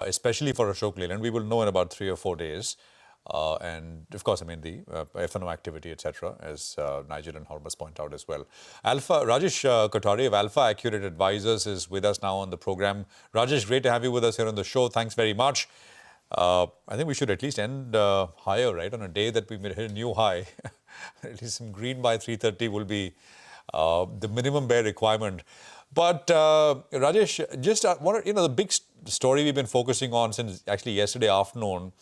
especially for Ashok Leyland. We will know in about 3 or 4 days. And of course, I mean, the F&O activity, etc., as Nigel and Hormus point out as well. Rajesh Kothari of AlfAccurate Advisors is with us now on the program. Rajesh, great to have you with us here on the show. Thanks very much. I think we should at least end higher, right? On a day that we hit a new high. At least some green by 3:30 will be the minimum bare requirement. But Rajesh, just the big story we've been focusing on since actually yesterday afternoon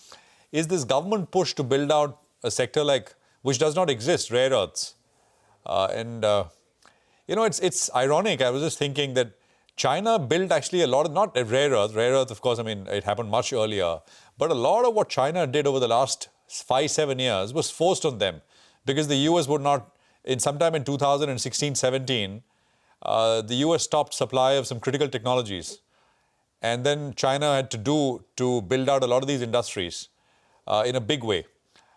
is this government push to build out a sector which does not exist, rare earths. It's ironic. I was just thinking that China built actually a lot of, not rare earth, of course, I mean, it happened much earlier, but a lot of what China did over the last 5-7 years was forced on them because the US would not, sometime in 2016-17, the US stopped supply of some critical technologies. And then China had to build out a lot of these industries in a big way.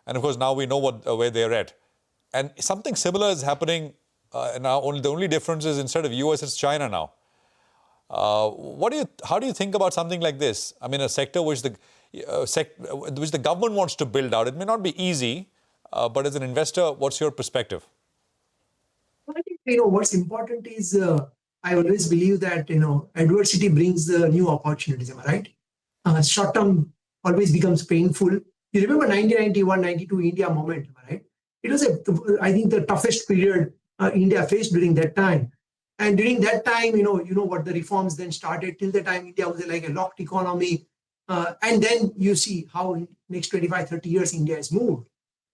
And of course, now we know where they're at. And something similar is happening now. The only difference is instead of US, it's China now. How do you think about something like this? I mean, a sector which the government wants to build out. It may not be easy, but as an investor, what's your perspective? I think, what's important is I always believe that, adversity brings the new opportunities, am I right? Short term always becomes painful. You remember 1991-92 India moment, am I right? It was, I think, the toughest period India faced during that time. And during that time, you know what the reforms then started. Till the time India was like a locked economy. And then you see how in next 25, 30 years India has moved.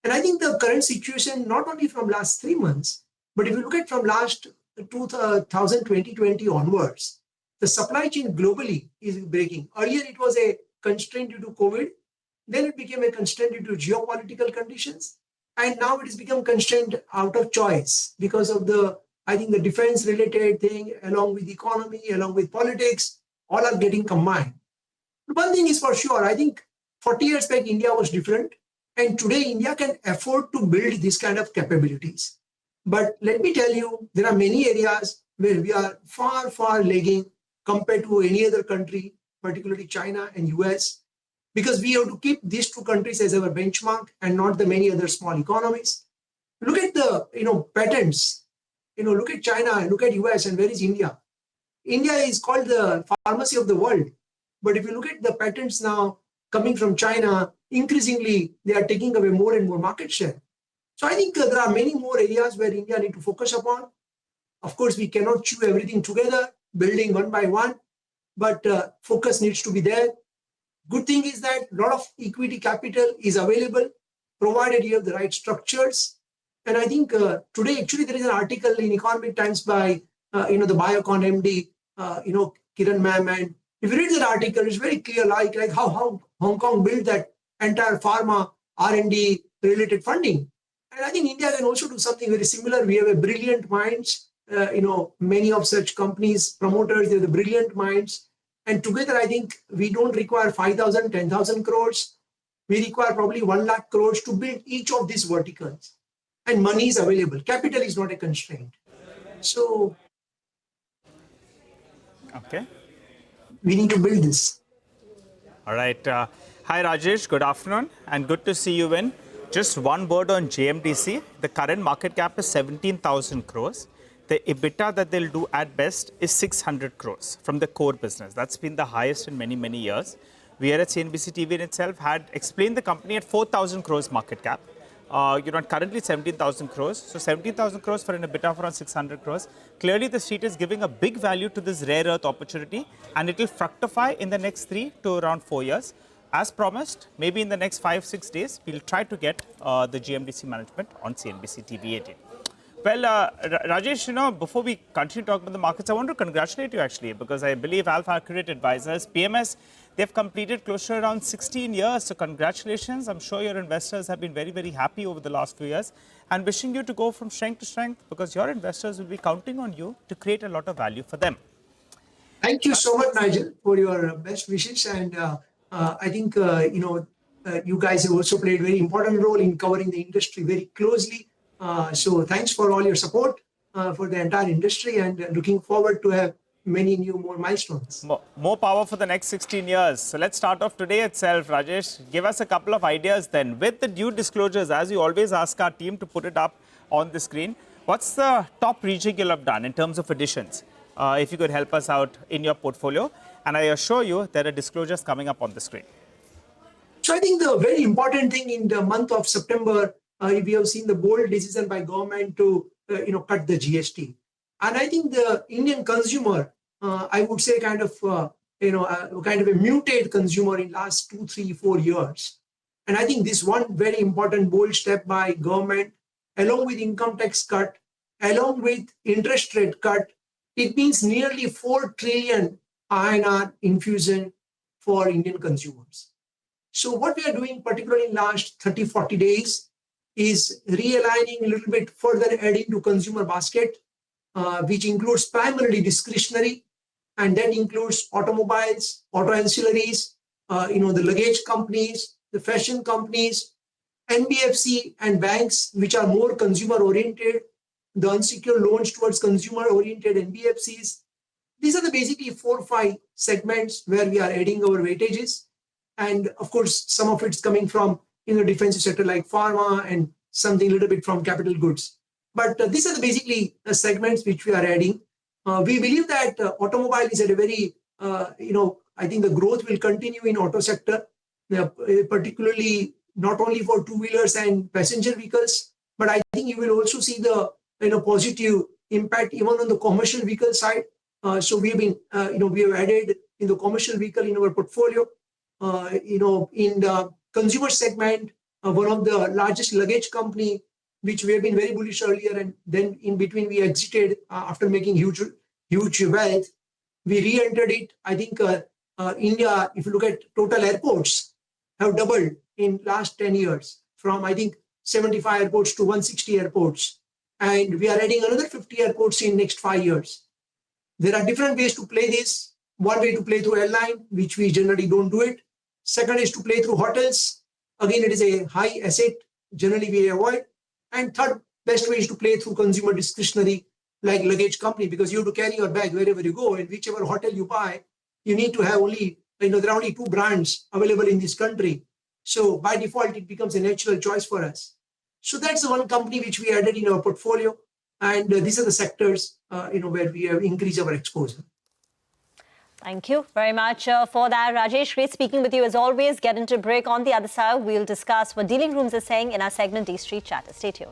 And I think the current situation, not only from last 3 months, but if you look at from last 2020 onwards, the supply chain globally is breaking. Earlier, it was a constraint due to COVID. Then it became a constraint due to geopolitical conditions. And now it has become constraint out of choice because of the defense-related thing, along with the economy, along with politics, all are getting combined. One thing is for sure, I think 40 years back, India was different. And today, India can afford to build this kind of capabilities. But let me tell you, there are many areas where we are far, far lagging compared to any other country, particularly China and US, because we have to keep these two countries as our benchmark and not the many other small economies. Look at the, patents. Look at China, look at US, and where is India? India is called the pharmacy of the world. But if you look at the patents now coming from China, increasingly, they are taking away more and more market share. So I think there are many more areas where India need to focus upon. Of course, we cannot chew everything together, building one by one, but focus needs to be there. Good thing is that a lot of equity capital is available, provided you have the right structures. And I think today, actually, there is an article in Economic Times by, the Biocon MD, Kiran Ma'am. And if you read that article, it's very clear, like how Hong Kong built that entire pharma R&D related funding. And I think India can also do something very similar. We have a brilliant minds, many of such companies, promoters, they have the brilliant minds. And together, I think we don't require 5,000, 10,000 crores. We require probably 1 lakh crores to build each of these verticals. And money is available. Capital is not a constraint. So, okay, we need to build this. All right. Hi, Rajesh. Good afternoon. And good to see you in. Just one word on JMDC. The current market cap is 17,000 crores. The EBITDA that they'll do at best is 600 crores from the core business. That's been the highest in many, many years. We here at CNBC-TV in itself had explained the company at 4,000 crores market cap. Currently 17,000 crores. So 17,000 crores for an EBITDA of around 600 crores. Clearly, the street is giving a big value to this rare earth opportunity, and it will fructify in the next 3 to around 4 years. As promised, maybe in the next 5-6 days, we'll try to get the GMDC management on CNBC-TV18. Well, Rajesh, before we continue talking about the markets, I want to congratulate you actually, because I believe AlfAccurate Advisors, PMS, they've completed close to around 16 years. So congratulations. I'm sure your investors have been very, very happy over the last few years, and wishing you to go from strength to strength, because your investors will be counting on you to create a lot of value for them. Thank you so much, Nigel, for your best wishes. And I think, you guys have also played a very important role in covering the industry very closely. So thanks for all your support for the entire industry, and looking forward to have many new more milestones. More power for the next 16 years. So let's start off today itself, Rajesh. Give us a couple of ideas then. With the due disclosures, as you always ask our team to put it up on the screen, what's the top region you'll have done in terms of additions? If you could help us out in your portfolio. And I assure you there are disclosures coming up on the screen. So I think the very important thing in the month of September, we have seen the bold decision by government to cut the GST. And I think the Indian consumer, I would say kind of a muted consumer in last 2, 3, 4 years. And I think this one very important bold step by government, along with income tax cut, along with interest rate cut, it means nearly 4 trillion INR infusion for Indian consumers. So what we are doing, particularly in last 30, 40 days, is realigning a little bit further adding to consumer basket, which includes primarily discretionary, and that includes automobiles, auto ancillaries, the luggage companies, the fashion companies, NBFC and banks, which are more consumer-oriented, the unsecured loans towards consumer-oriented NBFCs. These are the basically 4 or 5 segments where we are adding our weightages. And of course, some of it's coming from defensive sector like pharma and something a little bit from capital goods. But these are the basically segments which we are adding. We believe that automobile is at a very, I think the growth will continue in auto sector, particularly not only for two-wheelers and passenger vehicles, but I think you will also see the positive impact even on the commercial vehicle side. So we have been, we have added in the commercial vehicle in our portfolio. In the consumer segment, one of the largest luggage company, which we have been very bullish earlier, and then in between we exited after making huge wealth. We re-entered it. I think India, if you look at total airports, have doubled in last 10 years from, I think, 75 airports to 160 airports. And we are adding another 50 airports in next 5 years. There are different ways to play this. One way to play through airline, which we generally don't do it. Second is to play through hotels. Again, it is a high asset. Generally, we avoid. And third best way is to play through consumer discretionary, like luggage company, because you have to carry your bag wherever you go. And whichever hotel you buy, you need to have only, there are only 2 brands available in this country. So by default, it becomes a natural choice for us. So that's the one company which we added in our portfolio. And these are the sectors, where we have increased our exposure. Thank you very much for that, Rajesh. Great speaking with you as always. Get into break. On the other side, we'll discuss what dealing rooms are saying in our segment D Street Chatter. Stay tuned.